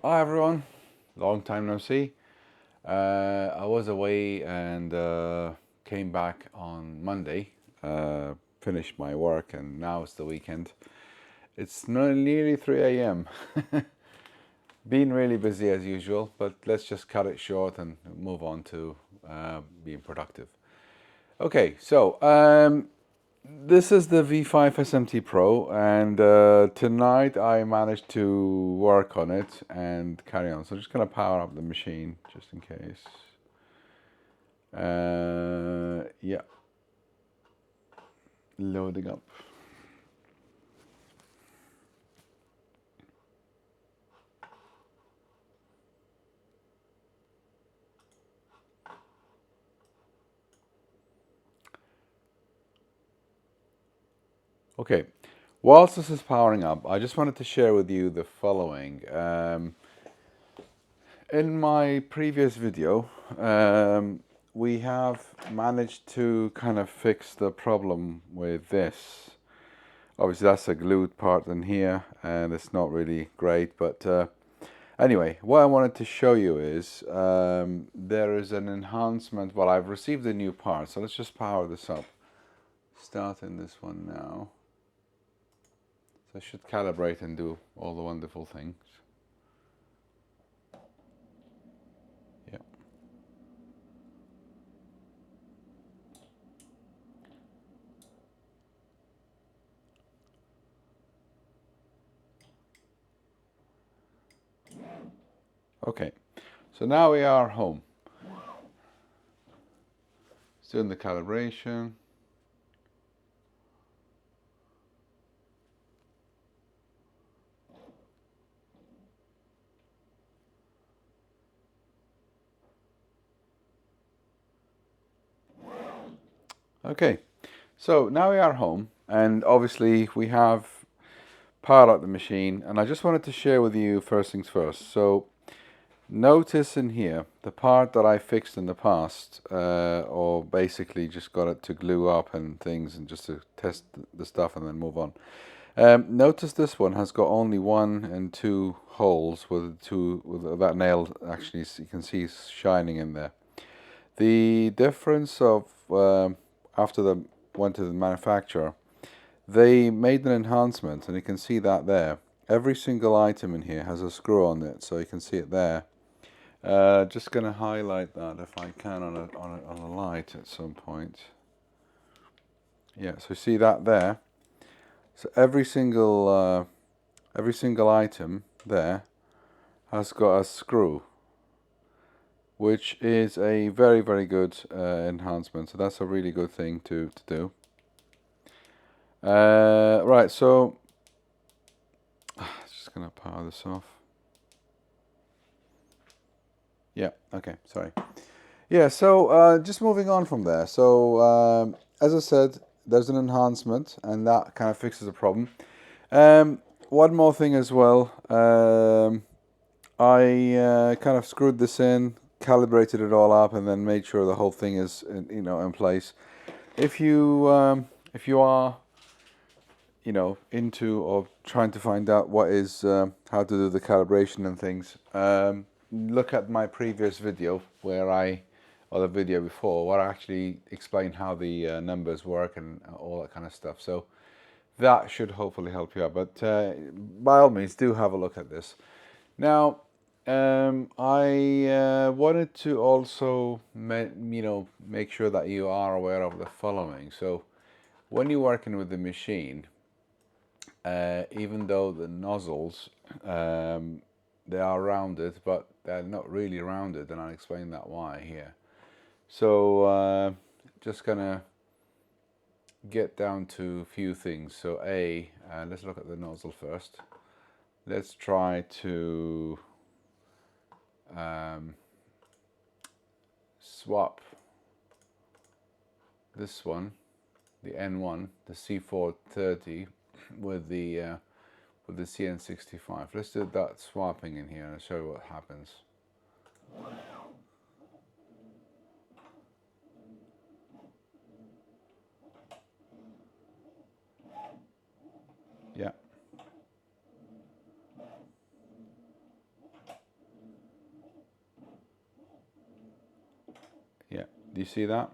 Hi everyone, long time no see. I was away and came back on Monday, finished my work, and now it's the weekend. It's nearly 3 a.m. Been really busy as usual, but let's just cut it short and move on to being productive. Okay, so this is the V5 SMT Pro, and tonight I managed to work on it and carry on. So I'm just going to power up the machine just in case. Yeah, loading up. Okay, whilst this is powering up, I just wanted to share with you the following. In my previous video, we have managed to kind of fix the problem with this. Obviously that's a glued part in here and it's not really great, but anyway, what I wanted to show you is there is an enhancement. Well, I've received a new part, so let's just power this up. Starting this one now. So I should calibrate and do all the wonderful things. Yeah. Okay, so now we are home. It's doing the calibration. Okay, so now we are home, and obviously we have powered up the machine, and I just wanted to share with you first things first. So notice in here the part that I fixed in the past, or basically just got it to glue up and things, and just to test the stuff and then move on. Notice this one has got only 1 and 2 holes with that nail. Actually, you can see shining in there. The difference of after they went to the manufacturer, they made an enhancement, and you can see that there. Every single item in here has a screw on it, so you can see it there. Just going to highlight that if I can on a light at some point. Yeah, so you see that there. So every single item there has got a screw, which is a very, very good enhancement. So that's a really good thing to do. Right, so just gonna power this off. Yeah, okay, sorry. Yeah, so just moving on from there. So as I said, there's an enhancement, and that kind of fixes the problem. One more thing as well. I kind of screwed this in, calibrated it all up, and then made sure the whole thing is in place. If you are into or trying to find out what is how to do the calibration and things, look at my previous video or the video before, where I actually explain how the numbers work and all that kind of stuff. So that should hopefully help you out. But by all means, do have a look at this. Now, I wanted to also make sure that you are aware of the following. So when you're working with the machine, even though the nozzles they are rounded, but they're not really rounded, and I'll explain that why here. So just gonna get down to a few things. So let's look at the nozzle first. Let's try to swap this one, the N1, the C430, with the CN65. Let's do that swapping in here and show you what happens. Yeah. Do you see that?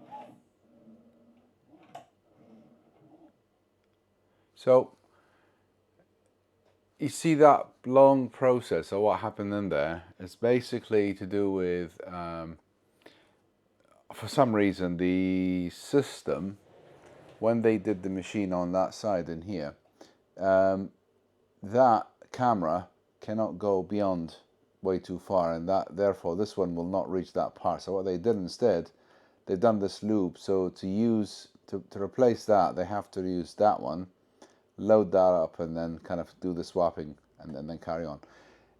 So you see that long process of what happened in there. It's basically to do with, for some reason, the system, when they did the machine on that side in here, that camera cannot go beyond way too far, and that therefore this one will not reach that part. So what they did instead, they've done this loop. So to replace that, they have to use that one, load that up, and then kind of do the swapping, and then carry on.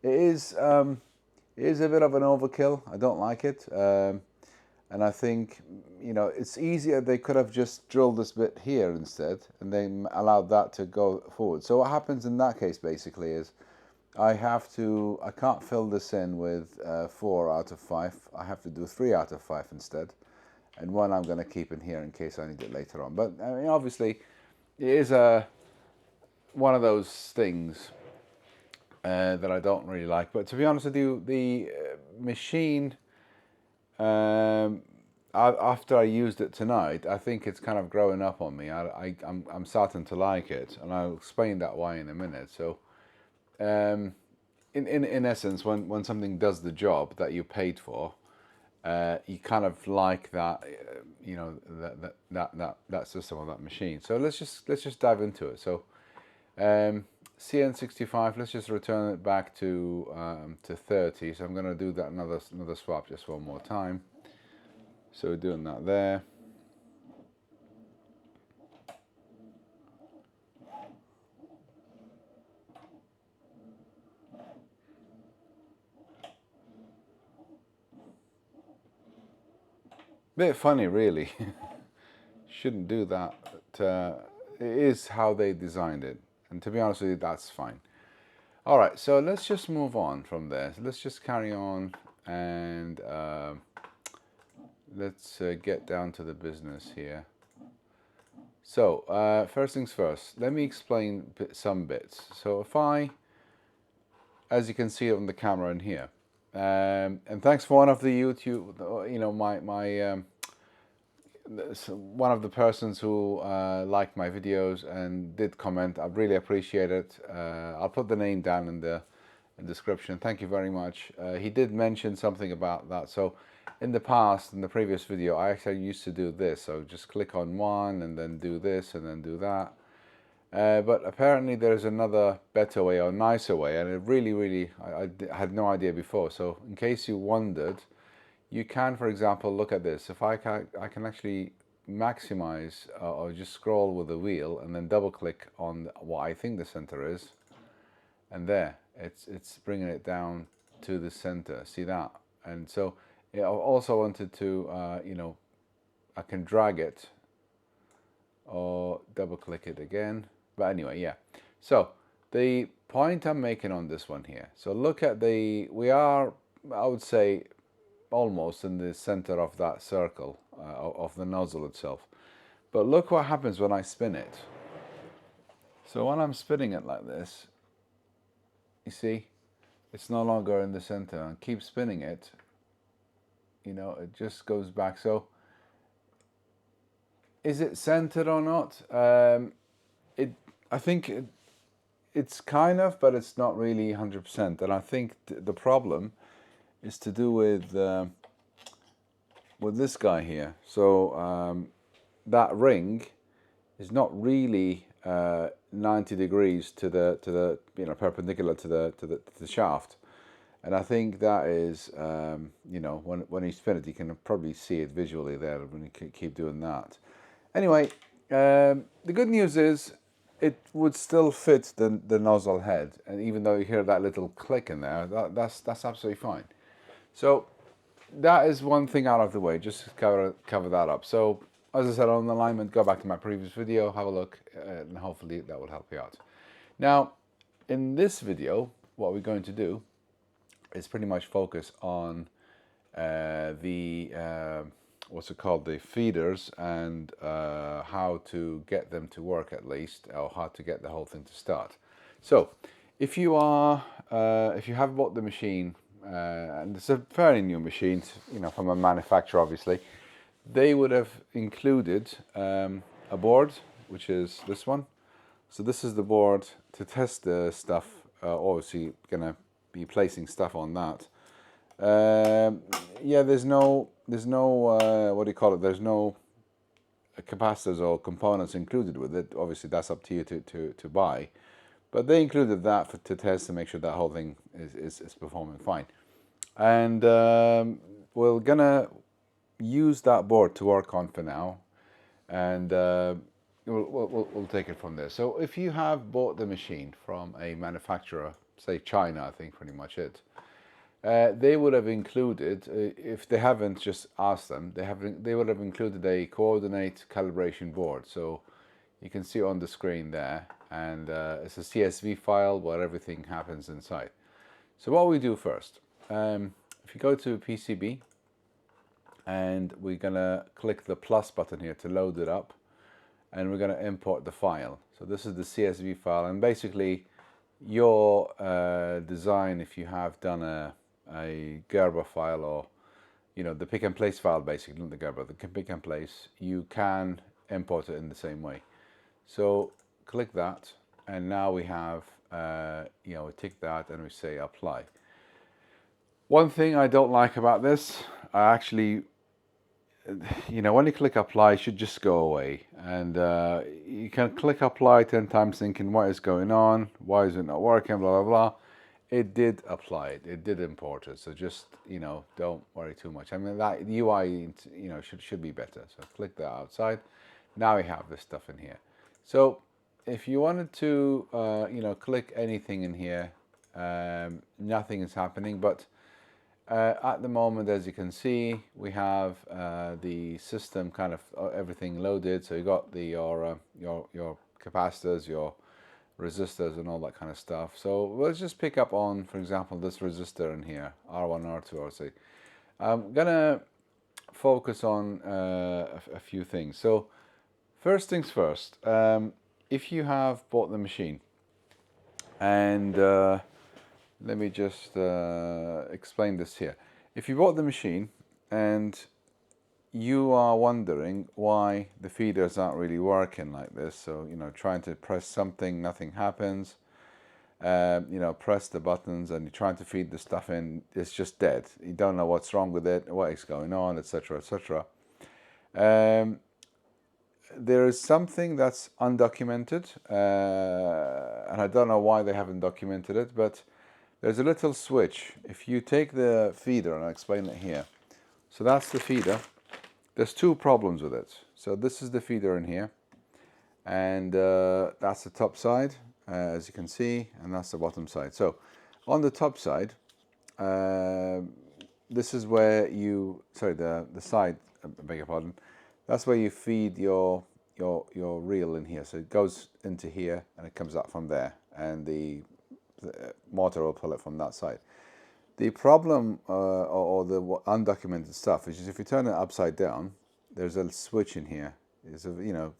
It is a bit of an overkill. I don't like it, and I think, you know, it's easier. They could have just drilled this bit here instead, and then allowed that to go forward. So what happens in that case basically is I can't fill this in with 4 out of 5. I have to do 3 out of 5 instead, and one I'm going to keep in here in case I need it later on. But I mean, obviously, it is one of those things that I don't really like. But to be honest with you, the machine, after I used it tonight, I think it's kind of growing up on me. I'm starting to like it, and I'll explain that why in a minute. So, in essence, when something does the job that you paid for, you kind of like that, you know, that system of that machine. So let's just dive into it. So CN65, let's just return it back to 30. So I'm going to do that another swap just one more time. So we're doing that there. Bit funny, really. Shouldn't do that. But, it is how they designed it, and to be honest with you, that's fine. All right, so let's just move on from there. So let's just carry on, and let's get down to the business here. So first things first, let me explain some bits. So if as you can see on the camera in here, and thanks for one of the YouTube, you know, one of the persons who liked my videos and did comment. I really appreciate it. I'll put the name down in the description. Thank you very much. He did mention something about that. So in the past, in the previous video, I actually used to do this. So just click on one and then do this and then do that. But apparently there's another better way or nicer way, and it really, I had no idea before. So in case you wondered, you can, for example, look at this. If I can actually maximize or just scroll with the wheel and then double click on what I think the center is, and there, it's bringing it down to the center. See that? And so I also wanted to, you know, I can drag it or double click it again. But anyway, yeah. So the point I'm making on this one here. So look at we are, I would say, almost in the center of that circle of the nozzle itself. But look what happens when I spin it. So when I'm spinning it like this, you see, it's no longer in the center. And keep spinning it, you know, it just goes back. So is it centered or not? I think it's kind of, but it's not really 100%. And I think the problem is to do with this guy here. So that ring is not really 90 degrees to the you know, perpendicular to the shaft, and I think that is you know, when you spin it, you can probably see it visually there when you keep doing that. Anyway, the good news is it would still fit the nozzle head, and even though you hear that little click in there, that's absolutely fine. So that is one thing out of the way, just to cover that up. So as I said, on the alignment, go back to my previous video, have a look, and hopefully that will help you out. Now, in this video, what we're going to do is pretty much focus on what's it called, the feeders, and how to get them to work, at least, or how to get the whole thing to start. So if you have bought the machine, and it's a fairly new machine, you know, from a manufacturer, obviously, they would have included a board, which is this one. So this is the board to test the stuff. Obviously, gonna be placing stuff on that. Yeah, there's no what do you call it? There's no capacitors or components included with it. Obviously, that's up to you to buy. But they included that to test to make sure that whole thing is performing fine. And we're gonna use that board to work on for now, and we'll take it from there. So if you have bought the machine from a manufacturer, say China, I think pretty much it, they would have included, if they haven't, just ask them, they would have included a coordinate calibration board. So you can see on the screen there, and it's a CSV file where everything happens inside. So what we do first, if you go to PCB, and we're gonna click the plus button here to load it up, and we're gonna import the file. So this is the CSV file, and basically your design, if you have done a Gerber file, or the pick and place file, basically not the Gerber, the pick and place, you can import it in the same way. So click that, and now we have we tick that and we say apply. One thing I don't like about this, I actually, when you click apply, it should just go away. And you can click apply 10 times thinking, what is going on? Why is it not working? Blah, blah, blah. It did apply it. It did import it. So just, don't worry too much. I mean, that UI, should be better. So click that outside. Now we have this stuff in here. So if you wanted to, click anything in here, nothing is happening. But at the moment, as you can see, we have the system kind of everything loaded. So you got your capacitors, your resistors, and all that kind of stuff. So let's just pick up on, for example, this resistor in here, R1, R2, R3. I'm gonna focus on a few things. So first things first, if you have bought the machine, and let me just explain this here. If you bought the machine and you are wondering why the feeders aren't really working like this, so trying to press something, nothing happens, press the buttons and you're trying to feed the stuff in, it's just dead. You don't know what's wrong with it, what is going on, etc., etc. There is something that's undocumented, and I don't know why they haven't documented it, but there's a little switch. If you take the feeder, and I'll explain it here. So that's the feeder. There's two problems with it. So this is the feeder in here, and that's the top side, as you can see, and that's the bottom side. So on the top side, this is where the side, I beg your pardon, that's where you feed your reel in here. So it goes into here and it comes out from there, and the motor will pull it from that side. The problem or the undocumented stuff is if you turn it upside down, there's a switch in here.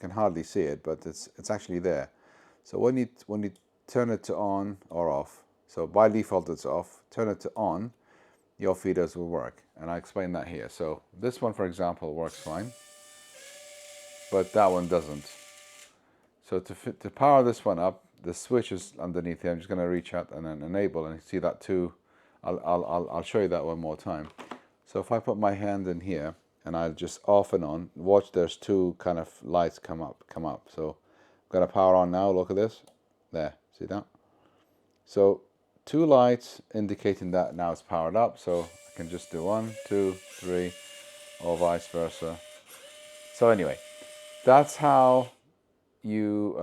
Can hardly see it, but it's actually there. So when you turn it to on or off, so by default it's off, turn it to on, your feeders will work, and I explain that here. So this one, for example, works fine, but that one doesn't. So to power this one up, the switch is underneath here. I'm just going to reach out and then enable, and you see that too. I'll show you that one more time. So if I put my hand in here and I just off and on, watch, there's two kind of lights come up. So I'm going to power on now. Look at this. There, see that? So two lights indicating that now it's powered up. So I can just do 1, 2, 3, or vice versa. So anyway, that's how you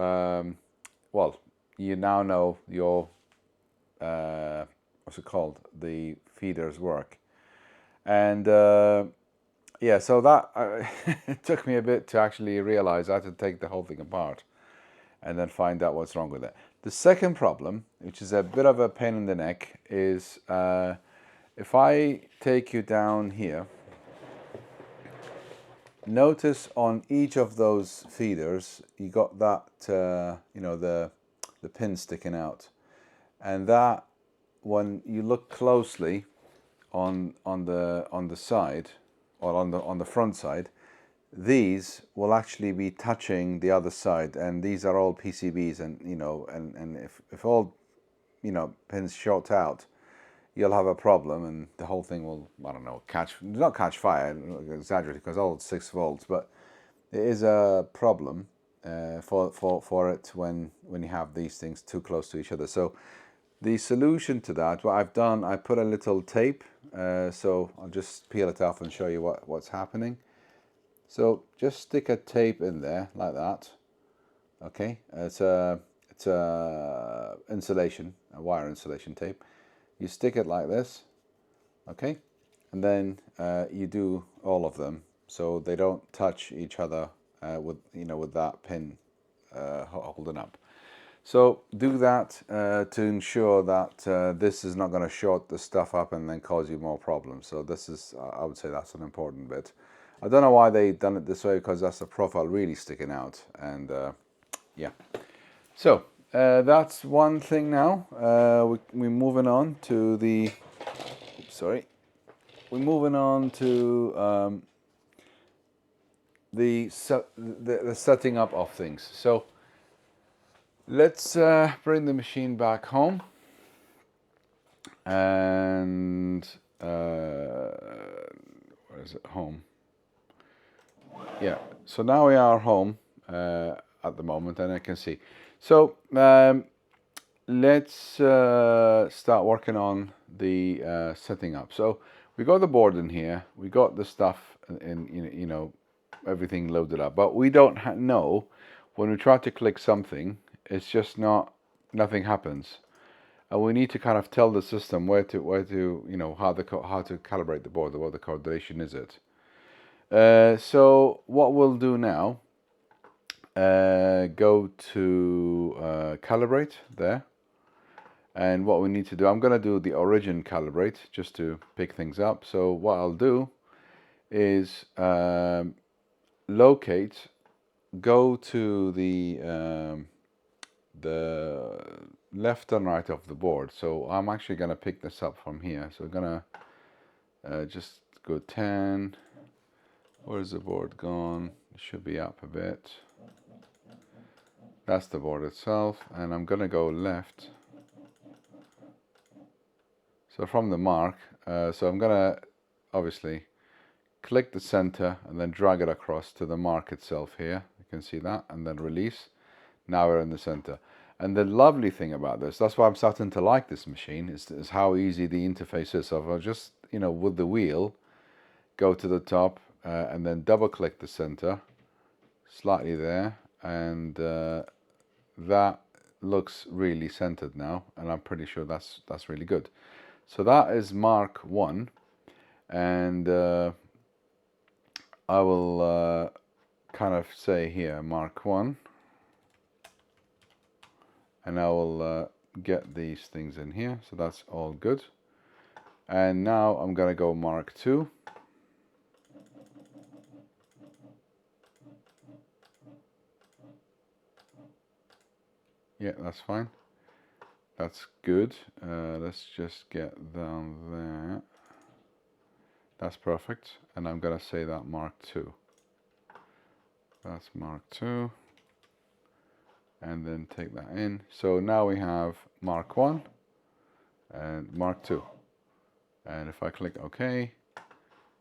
you now know your what's it called, the feeders work. And yeah, so that it took me a bit to actually realize I had to take the whole thing apart and then find out what's wrong with it. The second problem, which is a bit of a pain in the neck, is if I take you down here, notice on each of those feeders you got that the pin sticking out, and that, when you look closely on the side, or on the front side, these will actually be touching the other side, and these are all PCBs, and and if all pins short out, you'll have a problem, and the whole thing will, I don't know, not catch fire, exaggerate, because all 6 volts, but it is a problem for it when you have these things too close to each other. So the solution to that, what I've done, I put a little tape, so I'll just peel it off and show you what's happening. So just stick a tape in there like that. Okay, it's a insulation, a wire insulation tape. You stick it like this, okay, and then you do all of them so they don't touch each other with that pin holding up. So do that to ensure that this is not going to short the stuff up and then cause you more problems. So this is, I would say, that's an important bit. I don't know why they done it this way, because that's the profile really sticking out, and yeah. So that's one thing now. We're moving on to the. Sorry, we're moving on to the setting up of things. So let's bring the machine back home, and where is it? Home. Yeah. So now we are home at the moment, and I can see. So let's start working on the setting up. So we got the board in here, we got the stuff in everything loaded up, but we don't know when we try to click something, it's just nothing happens, and we need to kind of tell the system where to how to calibrate the board, or what the coordination is it. So what we'll do now, go to calibrate there, and what we need to do, I'm going to do the origin calibrate just to pick things up. So what I'll do is locate, go to the left and right of the board. So I'm actually going to pick this up from here. So we're going to just go 10. Where's the board gone? It should be up a bit. That's the board itself, and I'm going to go left. So from the mark, so I'm going to obviously click the center and then drag it across to the mark itself here. You can see that, and then release. Now we're in the center. And the lovely thing about this, that's why I'm starting to like this machine, is how easy the interface is. So if I just, with the wheel, go to the top and then double click the center, slightly there, and that looks really centered now, and I'm pretty sure that's really good. So that is Mark 1, and I will kind of say here Mark 1, and I will get these things in here, so that's all good. And now I'm gonna go Mark 2. Yeah, that's fine. That's good. Let's just get down there. That's perfect. And I'm gonna say that Mark 2. That's Mark 2. And then take that in. So now we have Mark 1 and Mark 2. And if I click OK,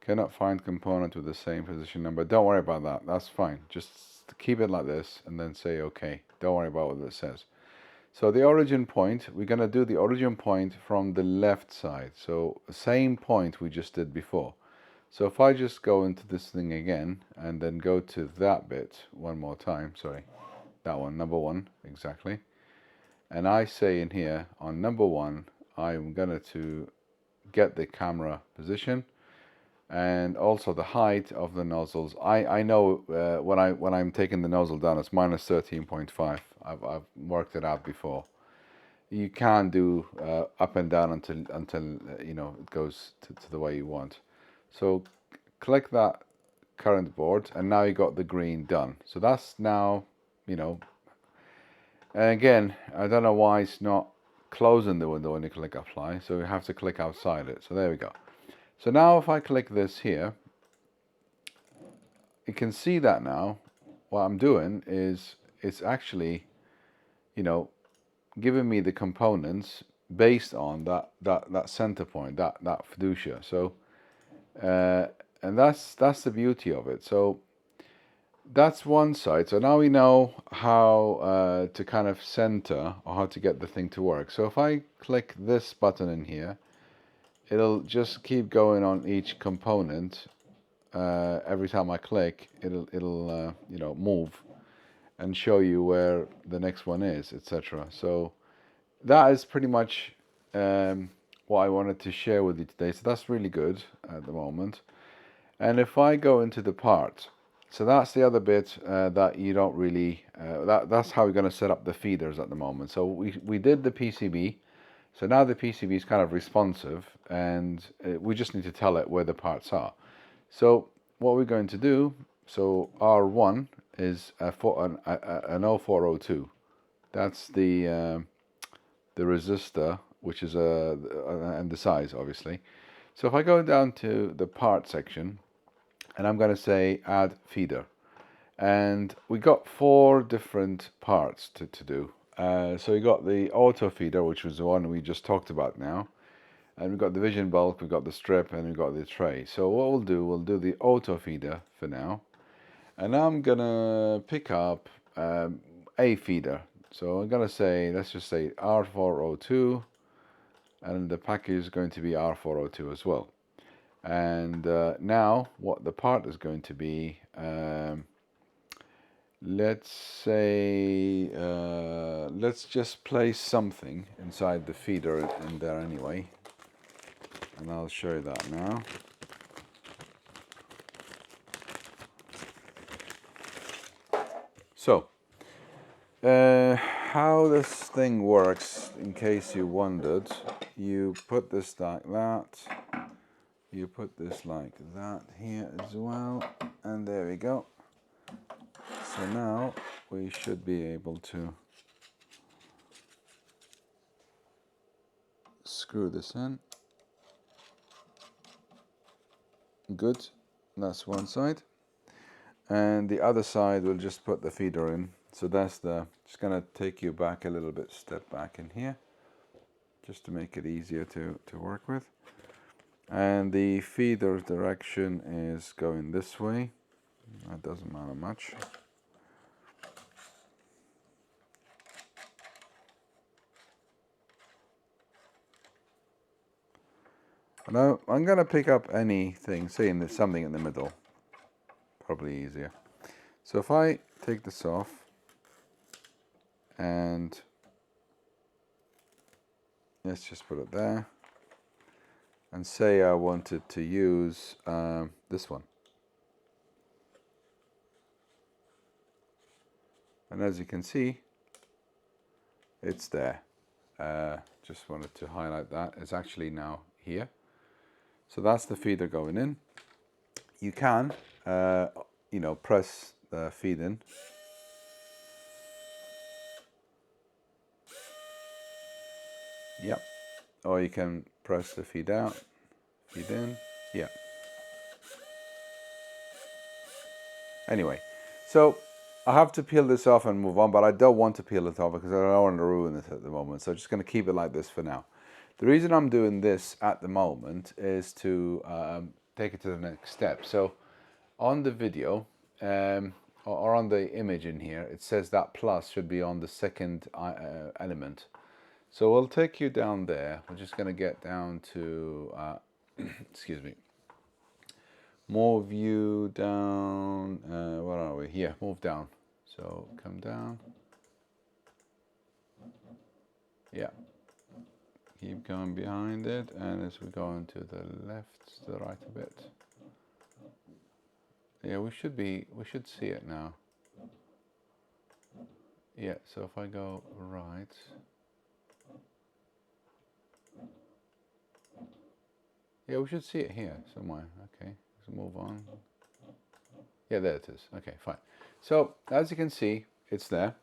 cannot find component with the same position number. Don't worry about that. That's fine. Just keep it like this and then say OK. Don't worry about what it says. So the origin point, we're going to do the origin point from the left side. So the same point we just did before. So if I just go into this thing again and then go to that bit one more time, sorry, that one, number 1, exactly. And I say in here on number 1, I'm going to get the camera position and also the height of the nozzles. I know when I'm taking the nozzle down, it's minus 13.5. I've worked it out before. You can do up and down until it goes to the way you want. So click that current board, and now you got the green done. So that's now, and again, I don't know why it's not closing the window when you click apply, so you have to click outside it. So there we go. So now if I click this here, you can see that now. What I'm doing is it's actually, you know, giving me the components based on that center point, that fiducia. So and that's the beauty of it. So that's one side. So now we know how to kind of center, or how to get the thing to work. So if I click this button in here, it'll just keep going on each component. Every time I click, it'll you know, move and show you where the next one is, etc. So that is pretty much what I wanted to share with you today. So that's really good at the moment. And if I go into the part, so that's the other bit that you don't really, that's how we're going to set up the feeders at the moment. So we did the PCB. So now the PCB is kind of responsive, and we just need to tell it where the parts are. So what we're going to do, so R1 is an 0402. That's the resistor, which is and the size, obviously. So if I go down to the part section, and I'm going to say add feeder, and we got 4 different parts to do. So we got the auto feeder, which was the one we just talked about now, and we've got the vision bulk, we've got the strip, and we've got the tray. So what we'll do the auto feeder for now, and I'm gonna pick up a feeder. So I'm gonna say, let's just say R402, and the package is going to be R402 as well. And now what the part is going to be, let's say, let's just place something inside the feeder in there anyway, and I'll show you that now. So how this thing works, in case you wondered, you put this like that, you put this like that here as well, and there we go. So now we should be able to screw this in. Good, that's one side. And the other side, we'll just put the feeder in. So that's just gonna take you back a little bit, step back in here, just to make it easier to work with. And the feeder direction is going this way. That doesn't matter much. Now I'm gonna pick up anything, say there's something in the middle, probably easier. So if I take this off and let's just put it there, and say I wanted to use this one, and as you can see, it's there. Just wanted to highlight that it's actually now here. So that's the feeder going in. You can you know, press the feed in. Yep. Or you can press the feed out, feed in. Yeah. Anyway, so I have to peel this off and move on, but I don't want to peel it off because I don't want to ruin it at the moment. So I'm just going to keep it like this for now. The reason I'm doing this at the moment is to take it to the next step. So on the video, or on the image in here, it says that plus should be on the second element. So we'll take you down there. We're just going to get down to, excuse me, more view down, where are we? Here, move down. So come down. Yeah. Keep going behind it, and as we go into the left, to the right a bit. Yeah, we should see it now. Yeah, so if I go right. Yeah, we should see it here somewhere. Okay, let's move on. Yeah, there it is. Okay, fine. So as you can see, it's there,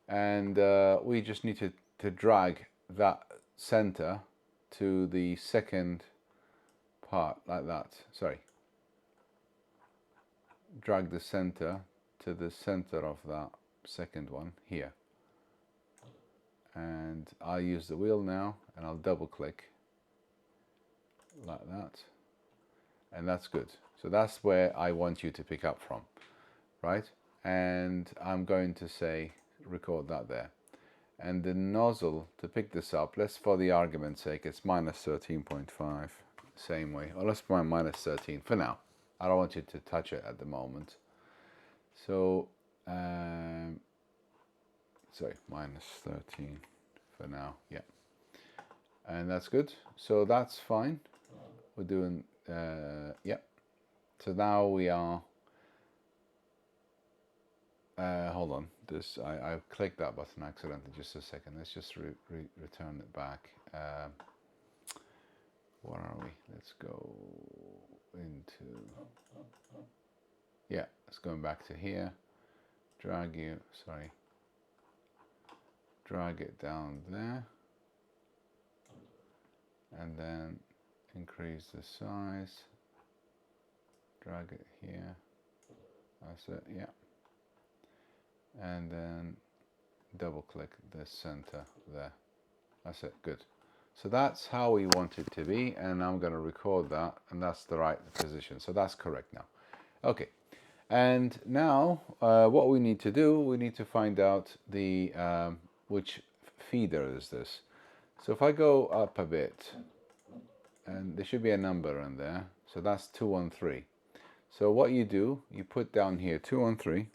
and we just need to drag that center to the second part like that. Sorry. drag the center to the center of that second one here. And I'll use the wheel now, and I'll double click like that, and that's good. So that's where I want you to pick up from, right? And I'm going to say record that there. And the nozzle to pick this up, let's, for the argument's sake, it's minus 13.5, same way, or let's put minus 13 for now. I don't want you to touch it at the moment. So sorry, minus 13 for now, yeah. And that's good. So that's fine. We're doing, yeah. So now we are, hold on, this, I clicked that button accidentally, just a second. Let's just return it back. Where are we? Let's go into, yeah, it's going back to here. Drag it down there, and then increase the size, drag it here, that's it, yeah, and then double click the center there, that's it, good. So that's how we want it to be, and I'm going to record that, and that's the right position, so that's correct now. Okay. And now what we need to do, we need to find out the which feeder is this. So if I go up a bit, and there should be a number in there, so that's 213. So what you do, you put down here 213,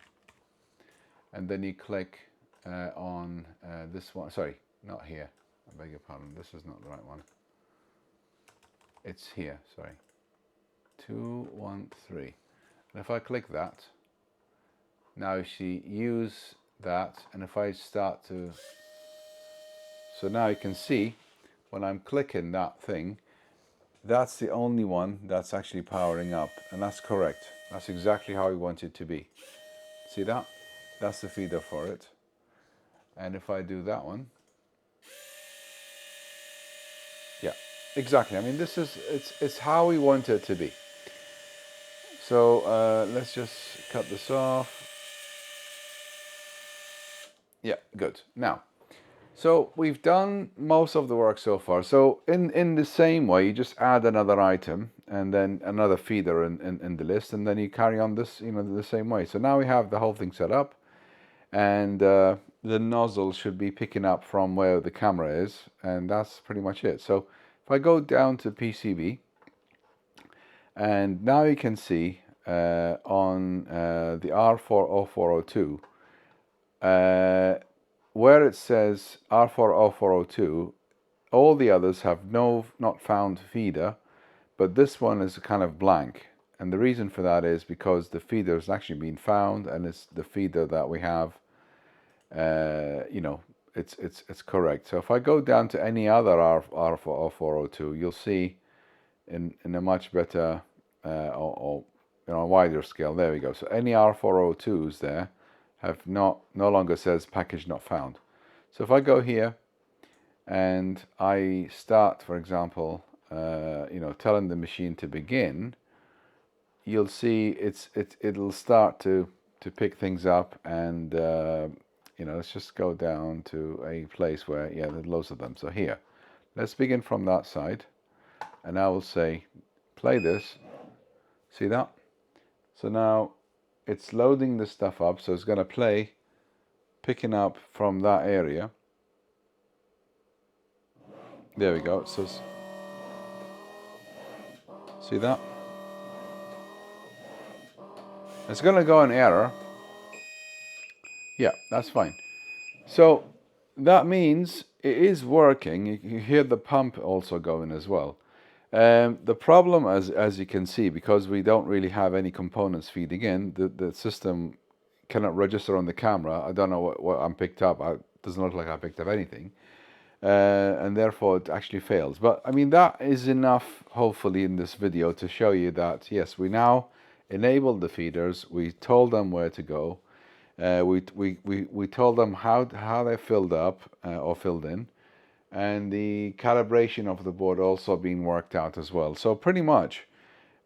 and then you click on this one. Sorry, not here, I beg your pardon, this is not the right one. It's here, sorry, 213. And if I click that, now you use that, and if I start to, so now you can see when I'm clicking that thing, that's the only one that's actually powering up, and that's correct. That's exactly how we want it to be. See that? That's the feeder for it. And if I do that one, yeah, exactly. I mean, this is, it's how we want it to be. So let's just cut this off. Yeah, good. Now, so we've done most of the work so far. So in the same way, you just add another item and then another feeder in the list, and then you carry on this, you know, the same way. So now we have the whole thing set up, and the nozzle should be picking up from where the camera is, and that's pretty much it. So if I go down to PCB, and now you can see on the R40402, where it says R40402, all the others have not found feeder, but this one is kind of blank. And the reason for that is because the feeder has actually been found, and it's the feeder that we have, you know, it's correct. So if I go down to any other R402, you'll see in a much better or you know, a wider scale. There we go. So any R402s there have no longer says package not found. So if I go here and I start, for example, you know, telling the machine to begin, you'll see it'll start to pick things up, and you know, let's just go down to a place where, yeah, there's loads of them. So here, let's begin from that side, and I will say play this. See that? So now it's loading the stuff up, so it's going to play, picking up from that area. There we go. So see that? It's going to go in error. Yeah, that's fine. So that means it is working. You hear the pump also going as well. The problem, as you can see, because we don't really have any components feeding in, the system cannot register on the camera. I don't know what I picked up. It doesn't look like I picked up anything. And therefore it actually fails. But I mean, that is enough, hopefully, in this video to show you that, yes, we now enabled the feeders. We told them where to go. We told them how they filled up or filled in. And the calibration of the board also being worked out as well. So pretty much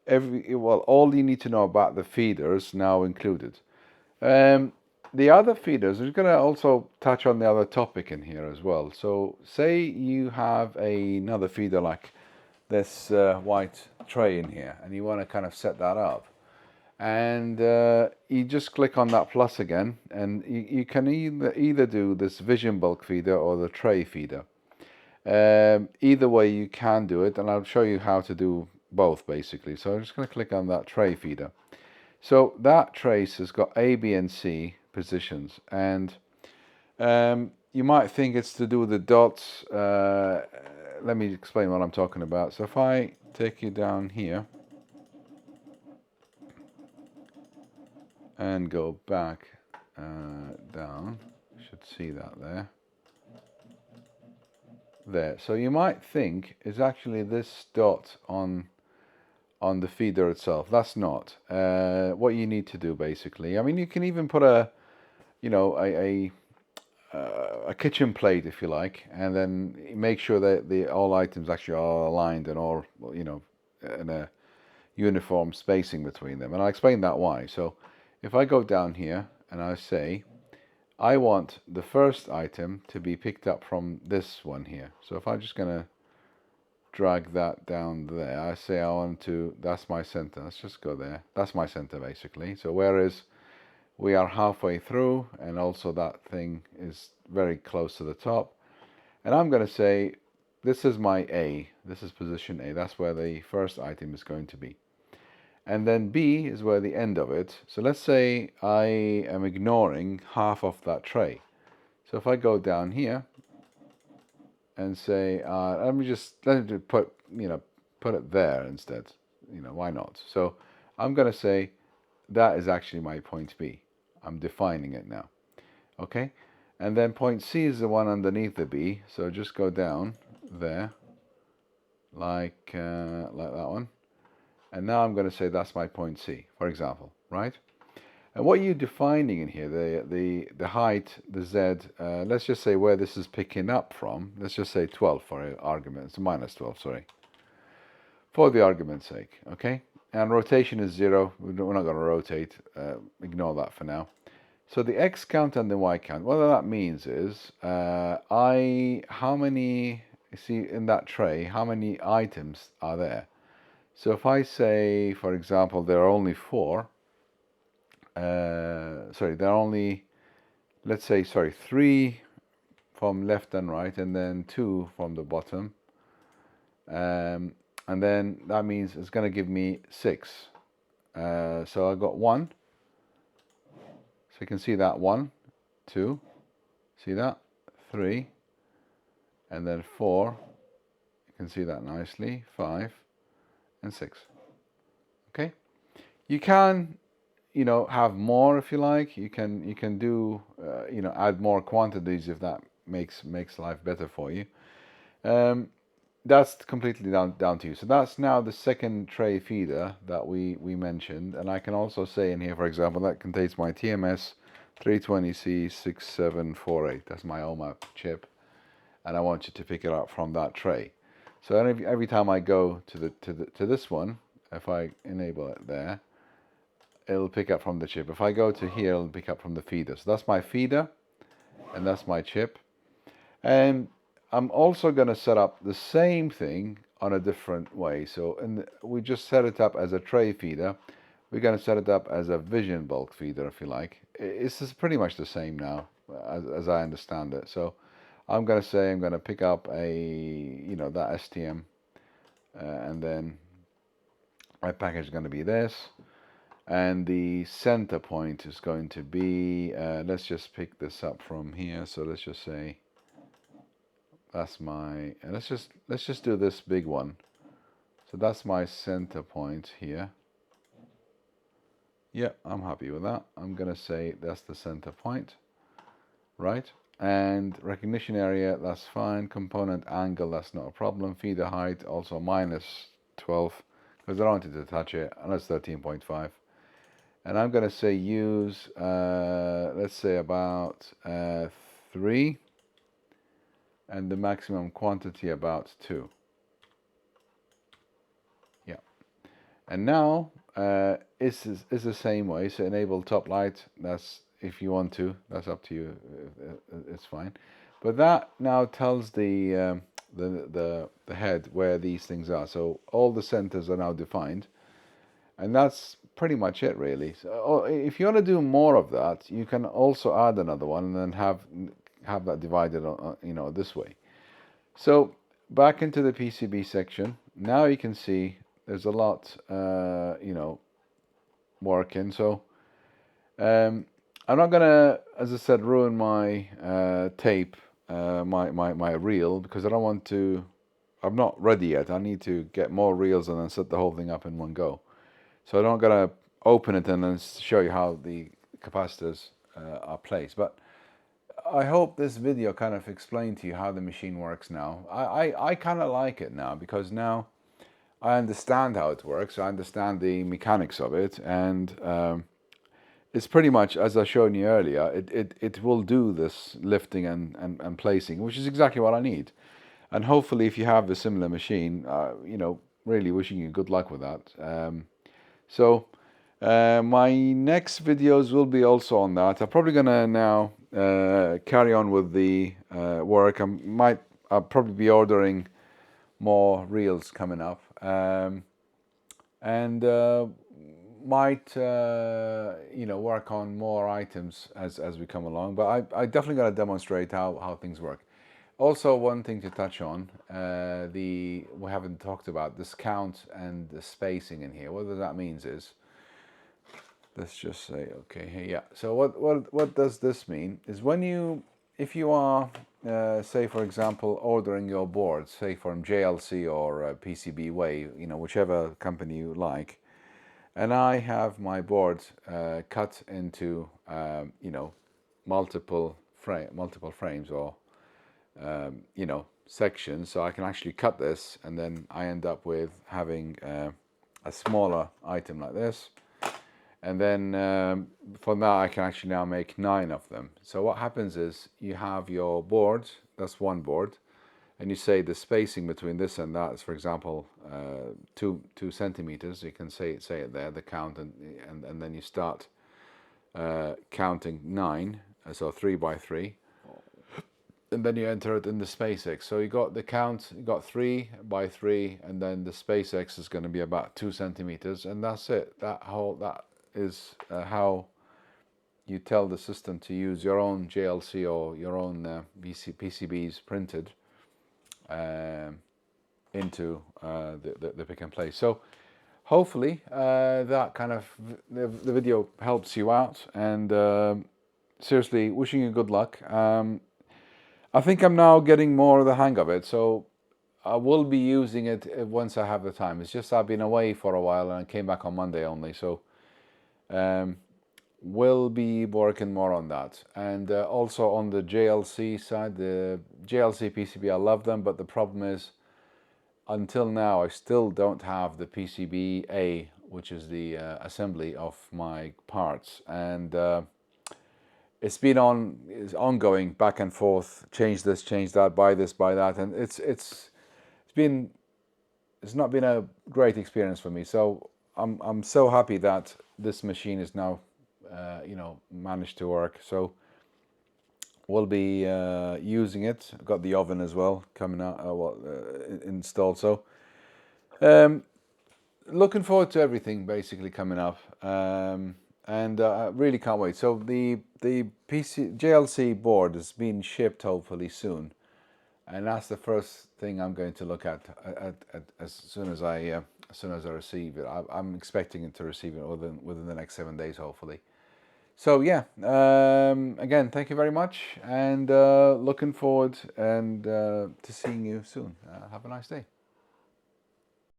all you need to know about the feeders now included. The other feeders, we're going to also touch on the other topic in here as well. So say you have another feeder like this white tray in here, and you want to kind of set that up. And you just click on that plus again, and you can either do this vision bulk feeder or the tray feeder. Either way you can do it, and I'll show you how to do both basically. So I'm just going to click on that tray feeder. So that trace has got A, B, and C positions, and you might think it's to do with the dots. Let me explain what I'm talking about. So if I take you down here and go back down, you should see that there. So you might think it's actually this dot on the feeder itself. That's not what you need to do basically. I mean, you can even put a kitchen plate if you like, and then make sure that all items actually are aligned and all in a uniform spacing between them, and I'll explain that why. So if I go down here and I say I want the first item to be picked up from this one here, so if I'm just gonna drag that down there, I say I want to, that's my center, let's just go there, that's my center basically. So whereas we are halfway through, and also that thing is very close to the top, and I'm going to say this is my A, this is position A, that's where the first item is going to be, and then B is where the end of it. So let's say I am ignoring half of that tray. So if I go down here and say let me put it there instead, why not? So I'm going to say that is actually my point B. I'm defining it now, okay? And then point C is the one underneath the B, so just go down there like that one, and now I'm going to say that's my point C, for example, right? And what you're defining in here, the height, the Z, let's just say where this is picking up from, let's just say 12 for argument, it's minus 12, sorry, for the argument's sake, okay? And rotation is 0, we're not going to rotate, ignore that for now. So the X count and the Y count, what that means is, how many, you see in that tray, how many items are there? So if I say, for example, there are only 4, sorry, there are only, let's say, sorry, 3 from left and right, and then 2 from the bottom, and then that means it's going to give me 6. So I got 1. So you can see that 1, 2, see that, 3, and then 4, you can see that nicely, 5, and 6. Okay, you can, have more if you like. You can do, add more quantities if that makes life better for you. That's completely down to you. So that's now the second tray feeder that we mentioned, and I can also say in here, for example, that contains my TMS 320C6748. That's my OMAP chip, and I want you to pick it up from that tray. So every time I go to this one, if I enable it there, it'll pick up from the chip. If I go to here, it'll pick up from the feeder. So that's my feeder, and that's my chip. And I'm also going to set up the same thing on a different way. So we just set it up as a tray feeder. We're going to set it up as a vision bulk feeder, if you like. It's pretty much the same now, as I understand it. So I'm going to say I'm going to pick up that STM, and then my package is going to be this. And the center point is going to be, let's just pick this up from here. So let's just say, that's my, and let's just do this big one. So that's my center point here. Yeah, I'm happy with that. I'm gonna say that's the center point, right? And recognition area, that's fine. Component angle, that's not a problem. Feeder height, also minus 12, because I don't want it to touch it, and that's 13.5. And I'm gonna say use, let's say about 3. And the maximum quantity about 2. Yeah. And now it's the same way. So enable top light. That's if you want to. That's up to you. It's fine. But that now tells the head where these things are. So all the centers are now defined, and that's pretty much it, really. So if you want to do more of that, you can also add another one and then have that divided, this way. So back into the PCB section. Now you can see there's a lot, working. So I'm not gonna, as I said, ruin my tape, my reel, because I don't want to. I'm not ready yet. I need to get more reels and then set the whole thing up in one go. So I'm not gonna open it and then show you how the capacitors are placed. But I hope this video kind of explained to you how the machine works now. I kind of like it now, because now I understand how it works. I understand the mechanics of it, and it's pretty much, as I showed you earlier, it will do this lifting and placing, which is exactly what I need. And hopefully, if you have a similar machine, really wishing you good luck with that. My next videos will be also on that. I'm probably gonna now carry on with the work. I'll probably be ordering more reels coming up, and might work on more items as we come along. But I definitely gotta demonstrate how things work. Also, one thing to touch on, we haven't talked about this count and the spacing in here. What that means is, let's just say, okay, here, yeah. So what does this mean is if you are, say for example, ordering your boards, say from JLC or PCB Way, whichever company you like, and I have my board cut into multiple frames or sections, so I can actually cut this, and then I end up with having a smaller item like this. And then from that I can actually now make 9 of them. So what happens is you have your board, that's one board, and you say the spacing between this and that is, for example, 2 centimeters. You can say it there, the count, and then you start counting 9, so 3 by 3, and then you enter it in the SpaceX. So you got the count, you got 3 by 3, and then the SpaceX is going to be about 2 centimeters, and that's it. That is how you tell the system to use your own JLC or your own PCBs printed into the pick and place. So hopefully that kind of the video helps you out, and seriously wishing you good luck. I think I'm now getting more of the hang of it, so I will be using it once I have the time. It's just I've been away for a while and I came back on Monday only, so we'll be working more on that. And also on the JLC side, the JLC PCB, I love them, but the problem is, until now, I still don't have the PCB-A, which is the assembly of my parts. And it's been ongoing back and forth, change this, change that, buy this, buy that, and it's not been a great experience for me. So I'm so happy that this machine is now managed to work. So we'll be using it. I've got the oven as well coming out, installed. So looking forward to everything basically coming up, and I really can't wait. So the JLC board is being shipped hopefully soon, and that's the first thing I'm going to look at as soon as I receive it. I'm expecting it to receive it within the next 7 days, hopefully. So yeah, again, thank you very much, and looking forward to seeing you soon. Have a nice day.